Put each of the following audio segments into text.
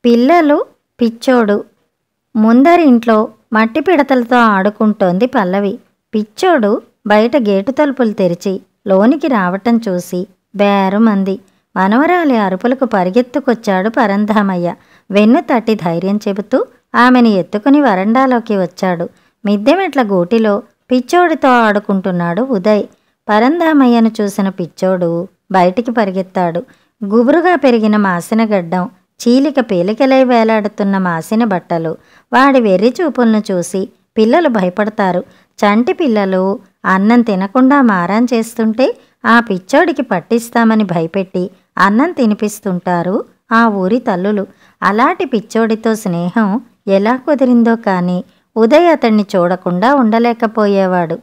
పిల్లలు పిచ్చోడు. ముందరింట్లో మట్టి పిడతలతో ఆడుకుంటోంది పల్లవి. పిచ్చోడు బయట గేటు తలుపులు తెరిచి లోనికి రావటం చూసి బేరుమంది. మనవరాలి అరుపులకు పరిగెత్తుకొచ్చాడు పరంధామయ్య. వెన్ను తట్టి ధైర్యం చెబుతూ ఆమెను ఎత్తుకుని వరండాలోకి వచ్చాడు. మిద్దెమెట్ల గూటిలో పిచ్చోడితో ఆడుకుంటున్నాడు ఉదయ్. పరంధామయ్యను చూసిన పిచ్చోడు బయటికి పరిగెత్తాడు. గుబురుగా పెరిగిన మాసిన గడ్డం, చీలిక పీలికలై వేలాడుతున్న మాసిన బట్టలు, వాడి వెర్రి చూపులను చూసి పిల్లలు భయపడతారు. చంటి పిల్లలు అన్నం తినకుండా మారాన్ చేస్తుంటే ఆ పిచ్చోడికి పట్టిస్తామని భయపెట్టి అన్నం తినిపిస్తుంటారు ఆ ఊరి తల్లులు. అలాంటి పిచ్చోడితో స్నేహం ఎలా కుదిరిందో కానీ ఉదయ్ అతన్ని చూడకుండా ఉండలేకపోయేవాడు.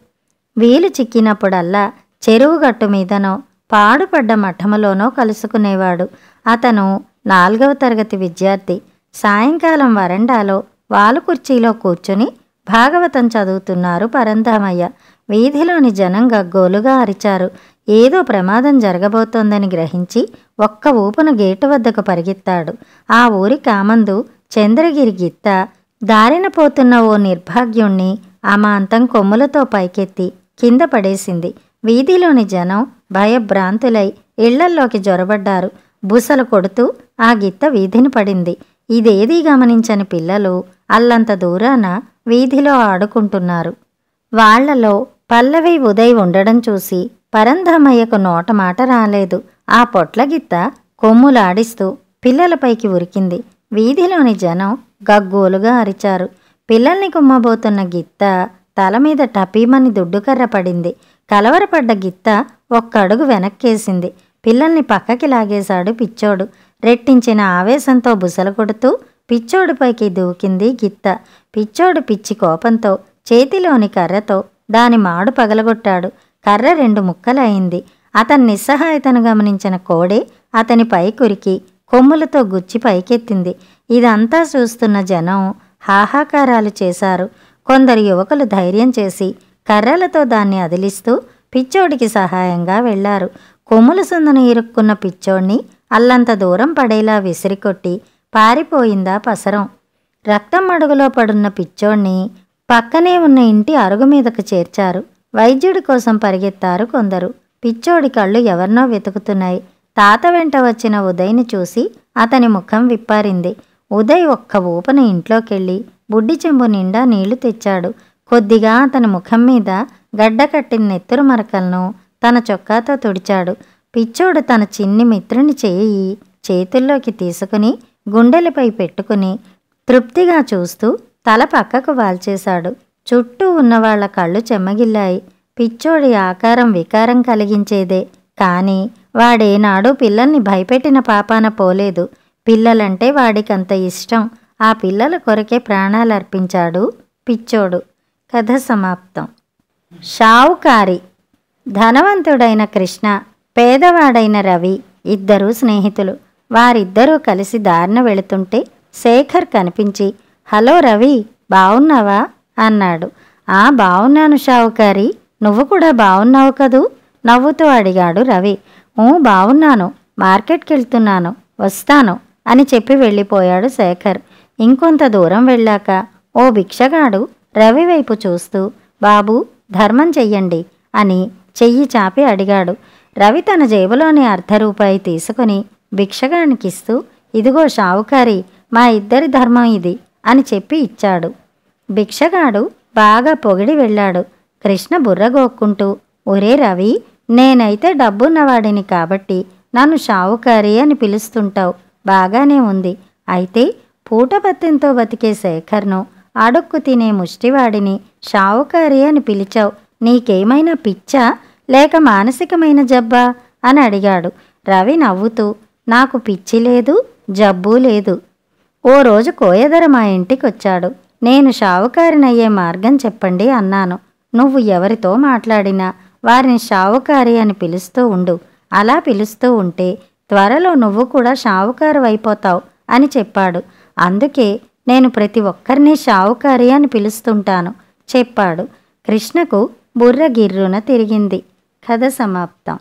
వీలు చిక్కినప్పుడల్లా చెరువు గట్టు మీదనో పాడుపడ్డ మఠములోనో కలుసుకునేవాడు. అతను 4వ తరగతి విద్యార్థి. సాయంకాలం వరండాలో వాలుకుర్చీలో కూర్చుని భాగవతం చదువుతున్నారు పరంధామయ్య. వీధిలోని జనం గగ్గోలుగా అరిచారు. ఏదో ప్రమాదం జరగబోతోందని గ్రహించి ఒక్క ఊపున గేటు వద్దకు పరిగెత్తాడు. ఆ ఊరి కామందు చంద్రగిరి గిత్త దారిన పోతున్న ఓ నిర్భాగ్యుణ్ణి అమాంతం కొమ్ములతో పైకెత్తి కింద పడేసింది. వీధిలోని జనం భయభ్రాంతులై ఇళ్లల్లోకి జొరబడ్డారు. బుసలు కొడుతూ ఆ గిత్త వీధిని పడింది. ఇదేదీ గమనించని పిల్లలు అల్లంత దూరాన వీధిలో ఆడుకుంటున్నారు. వాళ్లలో పల్లవి ఉదయ్ ఉండడం చూసి పరంధామయ్యకు నోట మాట రాలేదు. ఆ పొట్లగిత్త కొమ్ములాడిస్తూ పిల్లలపైకి ఉరికింది. వీధిలోని జనం గగ్గోలుగా అరిచారు. పిల్లల్ని కుమ్మబోతున్న గిత్త తల మీద టపీమని దుడ్డుకర్ర పడింది. కలవరపడ్డ గిత్త ఒక్కడుగు వెనక్కేసింది. పిల్లల్ని పక్కకి లాగేశాడు పిచ్చోడు. రెట్టించిన ఆవేశంతో బుసలు కొడుతూ పిచ్చోడిపైకి దూకింది గిత్త. పిచ్చోడు పిచ్చి కోపంతో చేతిలోని కర్రతో దాని మాడు పగలగొట్టాడు. కర్ర 2 ముక్కలయింది. అతని నిస్సహాయతను గమనించిన కోడే అతని పైకురికి కొమ్ములతో గుచ్చి పైకెత్తింది. ఇదంతా చూస్తున్న జనం హాహాకారాలు చేశారు. కొందరు యువకులు ధైర్యం చేసి కర్రలతో దాన్ని అదిలిస్తూ పిచ్చోడికి సహాయంగా వెళ్లారు. కొమ్ముల సందును ఇరుక్కున్న పిచ్చోడ్ని అల్లంత దూరం పడేలా విసిరికొట్టి పారిపోయిందా పసరం. రక్తం అడుగులో పడున్న పిచ్చోడ్ని పక్కనే ఉన్న ఇంటి అరుగు మీదకు చేర్చారు. వైద్యుడి కోసం పరిగెత్తారు కొందరు. పిచ్చోడి కళ్ళు ఎవరినో వెతుకుతున్నాయి. తాత వెంట వచ్చిన ఉదయ్ని చూసి అతని ముఖం విప్పారింది. ఉదయ్ ఒక్క ఊపన ఇంట్లోకెళ్ళి బుడ్డి చెంబు నిండా నీళ్లు తెచ్చాడు. కొద్దిగా అతని ముఖం మీద గడ్డకట్టిన నెత్తురు మరకలను తన చొక్కాతో తుడిచాడు. పిచ్చోడు తన చిన్ని మిత్రుని చేయి చేతుల్లోకి తీసుకుని గుండెలపై పెట్టుకుని తృప్తిగా చూస్తూ తల పక్కకు వాల్చేశాడు. చుట్టూ ఉన్నవాళ్ల కళ్ళు చెమ్మగిల్లాయి. పిచ్చోడి ఆకారం వికారం కలిగించేదే, కానీ వాడేనాడు పిల్లల్ని భయపెట్టిన పాపాన పోలేదు. పిల్లలంటే వాడికంత ఇష్టం. ఆ పిల్లల కొరకే ప్రాణాలర్పించాడు పిచ్చోడు. కథ సమాప్తం. షావుకారి. ధనవంతుడైన కృష్ణ, పేదవాడైన రవి ఇద్దరూ స్నేహితులు. వారిద్దరూ కలిసి దారిన వెళుతుంటే శేఖర్ కనిపించి, హలో రవి, బావున్నావా అన్నాడు. ఆ బావున్నాను షావుకారి, నువ్వు కూడా బావున్నావు కదూ నవ్వుతూ అడిగాడు రవి. బావున్నాను, మార్కెట్కెళ్తున్నాను, వస్తాను అని చెప్పి వెళ్ళిపోయాడు శేఖర్. ఇంకొంత దూరం వెళ్ళాక ఓ భిక్షగాడు రవి వైపు చూస్తూ, బాబూ ధర్మం చెయ్యండి అని చెయ్యి చాపి అడిగాడు. రవి తన జేబులోని ₹1 తీసుకుని భిక్షగానికిస్తూ, ఇదిగో షావుకారి, మా ఇద్దరి ధర్మం ఇది అని చెప్పి ఇచ్చాడు. భిక్షగాడు బాగా పొగిడి వెళ్ళాడు. కృష్ణ బుర్రగోక్కుంటూ, ఒరే రవి, నేనైతే డబ్బున్నవాడిని కాబట్టి నన్ను షావుకారి అని పిలుస్తుంటావు, బాగానే ఉంది. అయితే పూటపత్తింతో బతికే శేఖర్ను, అడుక్కు తినే ముష్టివాడిని షావుకారి అని పిలిచావు. నీకేమైనా పిచ్చా లేక మానసికమైన జబ్బా అని అడిగాడు. రవి నవ్వుతూ, నాకు పిచ్చి లేదు, జబ్బూ లేదు. ఓ రోజు కోయదర మా ఇంటికొచ్చాడు. నేను షావుకారినయ్యే మార్గం చెప్పండి అన్నాను. నువ్వు ఎవరితో మాట్లాడినా వారిని షావుకారి అని పిలుస్తూ ఉండు. అలా పిలుస్తూ ఉంటే త్వరలో నువ్వు కూడా షావుకారు అయిపోతావు అని చెప్పాడు. అందుకే నేను ప్రతి ఒక్కరినీ షావుకారి అని పిలుస్తుంటాను చెప్పాడు. కృష్ణకు బుర్ర గిర్రున తిరిగింది. కథ సమాప్తం.